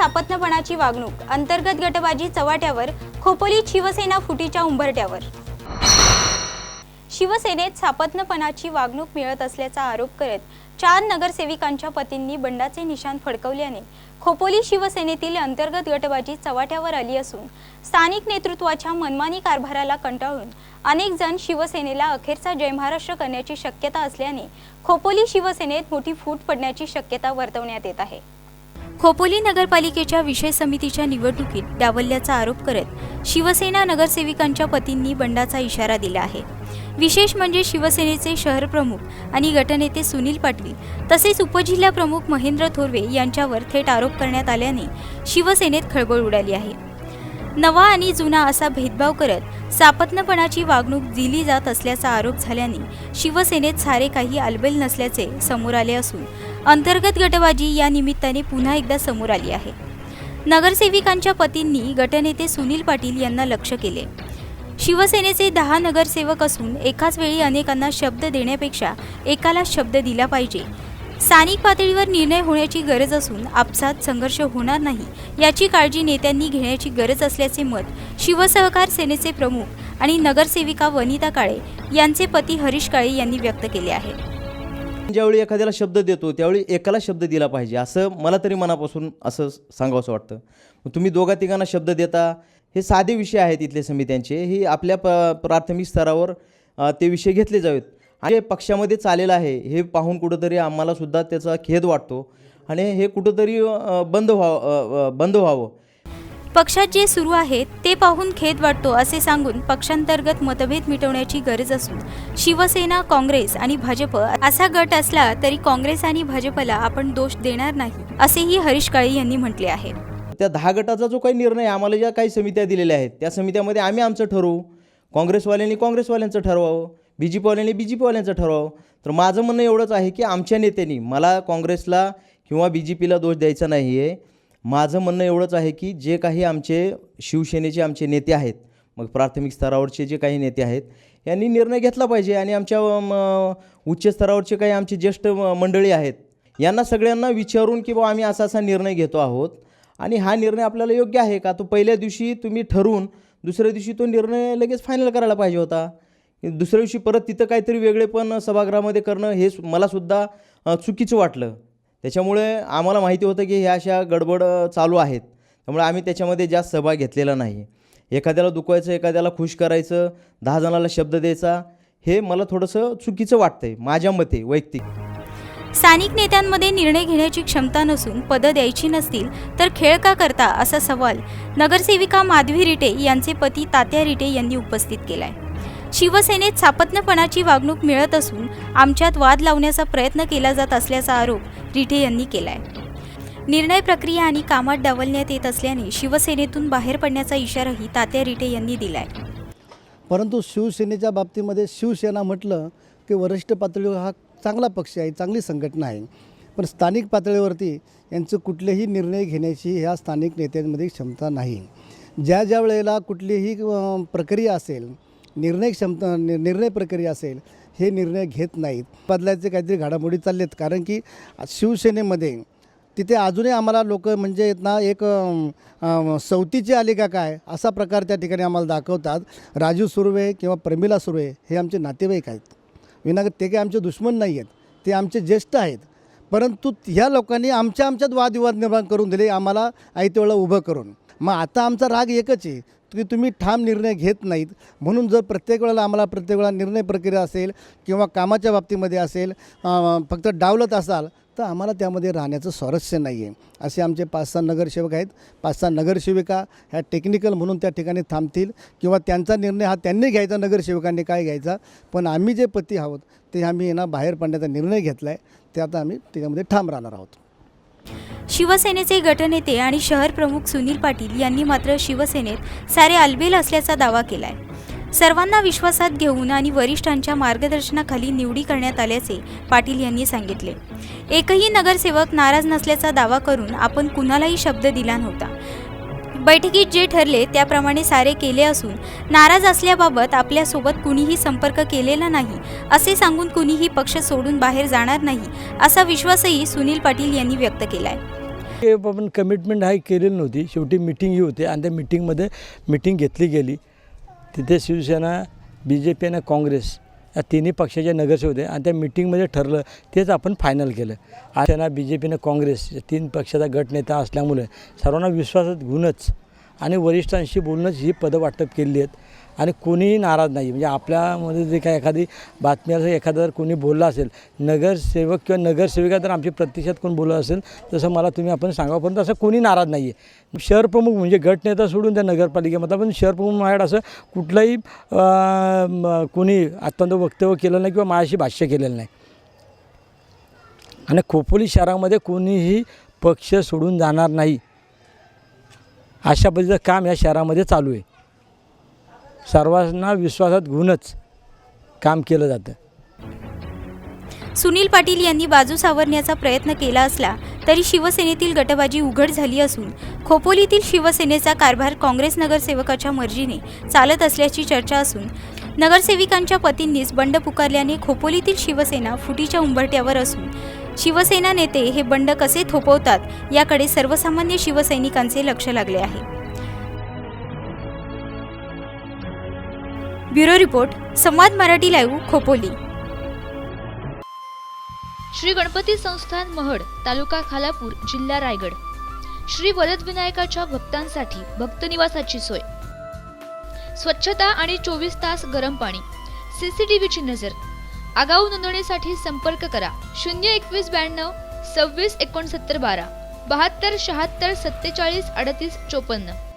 सापत्नपणाची वागणूक, अंतर्गत गटबाजी चव्हाट्यावर, खोपोलीत शिवसेना फुटीच्या उंबरठ्यावर। शिवसेनेत सापत्नपणाची वागणूक मिळत असल्याचा आरोप करत 4 नगरसेविकांच्या पतींनी बंडाचे निशाण फडकवल्याने खोपोली शिवसेनेतील अंतर्गत गटबाजी चव्हाट्यावर आली असून स्थानिक नेतृत्वाच्या मनमानी कारभाराला कंटाळून अनेक जण शिवसेनेला अखेरचा जय महाराष्ट्र करण्याची शक्यता असल्याने खोपोली शिवसेनेत मोठी फूट पडण्याची शक्यता वर्तवण्यात येत आहे। खोपोली नगरपालिकेच्या विषय समितीच्या निवडणुकीत डावलल्याचा आरोप करत शिवसेना नगरसेविकांच्या पतींनी बंडाचा इशारा दिला आहे। विशेष म्हणजे शिवसेनेचे शहर प्रमुख आणि गटनेते सुनील पाटील तसेच उपजिल्हा प्रमुख महेंद्र थोरवे यांच्यावर थेट आरोप करण्यात आल्याने शिवसेनेत खळबळ उडाली आहे। नवा आणि जुना असा भेदभाव करत सापत्नपणाची वागणूक दिली जात असल्याचा आरोप झाल्याने शिवसेनेत सारे काही आलबेल नसल्याचे समोर आले असून अंतर्गत गटबाजी या निमित्ताने पुन्हा एकदा समोर आली आहे। नगरसेविकांच्या पतींनी गटनेते सुनील पाटील यांना लक्ष्य केले। शिवसेनेचे 10 नगरसेवक असून एकाच वेळी अनेकांना शब्द देण्यापेक्षा एकाला शब्द दिला पाहिजे। स्थानिक पातळीवर निर्णय होण्याची गरज असून आपसात संघर्ष होणार नाही याची काळजी नेत्यांनी घेण्याची गरज असल्याचे मत शिवसहकार सेनेचे प्रमुख आणि नगरसेविका वनिता काळे यांचे पती हरीश काळे यांनी व्यक्त केले आहे। ज्यावेळी एखाद्याला शब्द देतो त्यावेळी एकाला शब्द दिला पाहिजे असं मला तरी मनापासून असं सांगावंसं वाटतं। तुम्ही दोघा तिघांना शब्द देता, हे साधे विषय आहेत इथले समित्यांचे, ही आपल्या प्राथमिक स्तरावर ते विषय घेतले जावेत आणि पक्षामध्ये चालेलं आहे हे पाहून कुठंतरी आम्हाला सुद्धा त्याचा खेद वाटतो आणि हे कुठंतरी बंद व्हावं। पक्षात जे सुरू आहे ते पाहून खेद वाटतो असे सांगून पक्षांतर्गत मतभेद मिटवण्याची गरज असून शिवसेना, काँग्रेस आणि भाजप असा गट असला तरी काँग्रेस आणि भाजपला आपण दोष देणार नाही असेही हरीश काळे यांनी म्हटले आहे। त्या 10 गटाचा जो काही निर्णय आम्हाला ज्या काही समित्या दिलेल्या आहेत त्या समित्यामध्ये आम्ही आमचं ठरवू, काँग्रेसवाल्यांनी काँग्रेसवाल्यांचं ठरवावं, BJPवाल्यांनी BJPवाल्यांचं ठरवावं। तर माझं म्हणणं एवढंच आहे की आमच्या नेत्यांनी, मला काँग्रेसला किंवा BJPला दोष द्यायचा नाही आहे, माझं म्हणणं एवढंच आहे की जे काही आमचे शिवसेनेचे आमचे नेते आहेत, मग प्राथमिक स्तरावरचे जे काही नेते आहेत यांनी निर्णय घेतला पाहिजे आणि आमच्या उच्च स्तरावरचे काही आमचे ज्येष्ठ मंडळी आहेत यांना सगळ्यांना विचारून की आम्ही असा असा निर्णय घेतो आहोत आणि हा निर्णय आपल्याला योग्य आहे का, तो पहिल्या दिवशी तुम्ही ठरवून दुसऱ्या दिवशी तो निर्णय लगेच फायनल करायला पाहिजे होता। दुसऱ्या दिवशी परत तिथं काहीतरी वेगळे पण सभागृहामध्ये करणं हे मलासुद्धा चुकीचं वाटलं। त्याच्यामुळे आम्हाला माहिती होतं की ह्या अशा गडबड चालू आहेत, त्यामुळे आम्ही त्याच्यामध्ये जास्त सहभाग घेतलेला नाही। एखाद्याला दुखवायचं, एखाद्याला खुश करायचं, 10 जणाला शब्द द्यायचा, हे मला थोडंसं चुकीचं वाटतंय माझ्या मते वैयक्तिक। स्थानिक नेत्यांमध्ये निर्णय घेण्याची क्षमता नसून पदं द्यायची नसतील तर खेळ का करता असा सवाल नगरसेविका माधवी रिटे यांचे पती तात्या रिटे यांनी उपस्थित केलाय। शिवसेनेत सापत्नपणाची वागणूक मिळत असून आमच्यात वाद लावण्याचा प्रयत्न केला जात असल्याचा आरोप रिटे यांनी केलाय। निर्णय प्रक्रिया आणि कामात डावलण्यात येत असल्याने शिवसेनेतून बाहेर पडण्याचा इशाराही तात्या रिटे यांनी दिलाय। परंतु शिवसेनेच्या बाबतीमध्ये शिवसेना म्हटलं की वरिष्ठ पातळीवर हा चांगला पक्ष आहे, चांगली संघटना आहे, पण स्थानिक पातळीवरती यांचं कुठलेही निर्णय घेण्याची ह्या स्थानिक नेत्यांमध्ये क्षमता नाही। ज्या वेळेला कुठलीही प्रक्रिया असेल, निर्णय प्रक्रिया असेल, हे निर्णय घेत नाहीत। बदलायचे काहीतरी घडामोडी चाललेत, कारण की शिवसेनेमध्ये तिथे अजूनही आम्हाला लोक म्हणजे ना एक सवतीची आली का काय असा प्रकार त्या ठिकाणी आम्हाला दाखवतात। राजू सुर्वे किंवा प्रमिला सुर्वे हे आमचे नातेवाईक आहेत, विनाकारण ते काही आमचे दुश्मन नाही आहेत, ते आमचे ज्येष्ठ आहेत, परंतु ह्या लोकांनी आमच्यात वादविवाद निर्माण करून दिले आम्हाला ऐतेवेळा उभं करून। मग आता आमचा राग एकच आहे की तुम्ही ठाम निर्णय घेत नाहीत, म्हणून जर प्रत्येक वेळेला निर्णय प्रक्रिया असेल किंवा कामाच्या बाबतीमध्ये असेल फक्त डावलत असाल तर आम्हाला त्यामध्ये राहण्याचं स्वारस्य नाही आहे। असे आमचे 5-6 नगरसेवक आहेत, 5-6 नगरसेविका ह्या टेक्निकल म्हणून त्या ठिकाणी थांबतील किंवा त्यांचा निर्णय हा त्यांनी घ्यायचा, नगरसेवकांनी काय घ्यायचा, पण आम्ही जे पती आहोत ते आम्ही बाहेर पडण्याचा निर्णय घेतला आहे, ते आता आम्ही त्याच्यामध्ये ठाम राहणार आहोत। शिवसेनेचे गटनेते आणि शहर प्रमुख सुनील पाटील यांनी मात्र शिवसेनेत सारे आलबेल असल्याचा दावा केलाय। सर्वांना विश्वासात घेऊन आणि वरिष्ठांच्या मार्गदर्शनाखाली निवडी करण्यात आल्याचे पाटील यांनी सांगितले। एकही नगरसेवक नाराज नसल्याचा दावा करून आपण कुणालाही शब्द दिला नव्हता। बैठकीत जे ठरले त्याप्रमाणे सारे केले असून नाराज असल्याबाबत आपल्यासोबत कुणीही संपर्क केलेला नाही असे सांगून कुणीही पक्ष सोडून बाहेर जाणार नाही असा विश्वासही सुनील पाटील यांनी व्यक्त केलाय। हे आपण कमिटमेंट आहे केलेली नव्हती. शेवटी मिटिंग ही होती आणि त्या मिटिंगमध्ये मिटिंग घेतली गेली. तिथे शिवसेना, BJP आणि काँग्रेस या तिन्ही पक्षाचे नगरसेवक होते आणि त्या मिटिंगमध्ये ठरलं तेच आपण फायनल केलं. शिवसेना, BJP आणि काँग्रेस या तीन पक्षाचा गटनेता असल्यामुळे सर्वांना विश्वासात घेऊनच आणि वरिष्ठांशी बोलूनच ही पदं वाटप केली आहेत आणि कोणीही नाराज नाही. म्हणजे आपल्यामध्ये जे काय एखादी बातमी असेल, एखादा जर कोणी बोलला असेल, नगरसेवक किंवा नगरसेविका जर आमची प्रत्यक्षात कोण बोललं असेल तसं मला तुम्ही आपण सांगा, परंतु असं कोणी नाराज नाही आहे. शहर प्रमुख म्हणजे गटनेता सोडून त्या नगरपालिकेमध्ये पण शहर प्रमुख माझ्याकडे असं कुठलंही कोणी आत्तापर्यंत वक्तव्य केलं नाही किंवा माझ्याशी भाष्य केलेलं नाही. आणि खोपोली शहरामध्ये कोणीही पक्ष सोडून जाणार नाही अशा पद्धतीचं काम या शहरामध्ये चालू आहे. सर्वांना विश्वासात घेऊनच काम केलं जातं. सुनील पाटील यांनी बाजू सावरण्याचा प्रयत्न केला असला तरी शिवसेनेतील गटबाजी उघड झाली असून खोपोलीतील शिवसेनेचा कारभार काँग्रेस नगरसेवकाच्या मर्जीने चालत असल्याची चर्चा असून नगरसेविकांच्या पतींनीच बंड पुकारल्याने खोपोलीतील शिवसेना फुटीच्या उंबरठ्यावर असून शिवसेना नेते हे बंड कसे थोपवतात याकडे सर्वसामान्य शिवसैनिकांचे लक्ष लागले आहे. ब्युरो रिपोर्ट, संवाद मराठी लाईव्ह, खोपोली. श्री गणपती संस्थान महड, तालुका खालापूर, जिल्हा रायगड. श्री वरदविनायकाच्या भक्तांसाठी भक्तनिवासाची सोय, स्वच्छता आणि 24 तास गरम पाणी, CCTVची नजर. आगाऊ नोंदणीसाठी संपर्क करा 02192 26 69 12 72 76 47 38 54.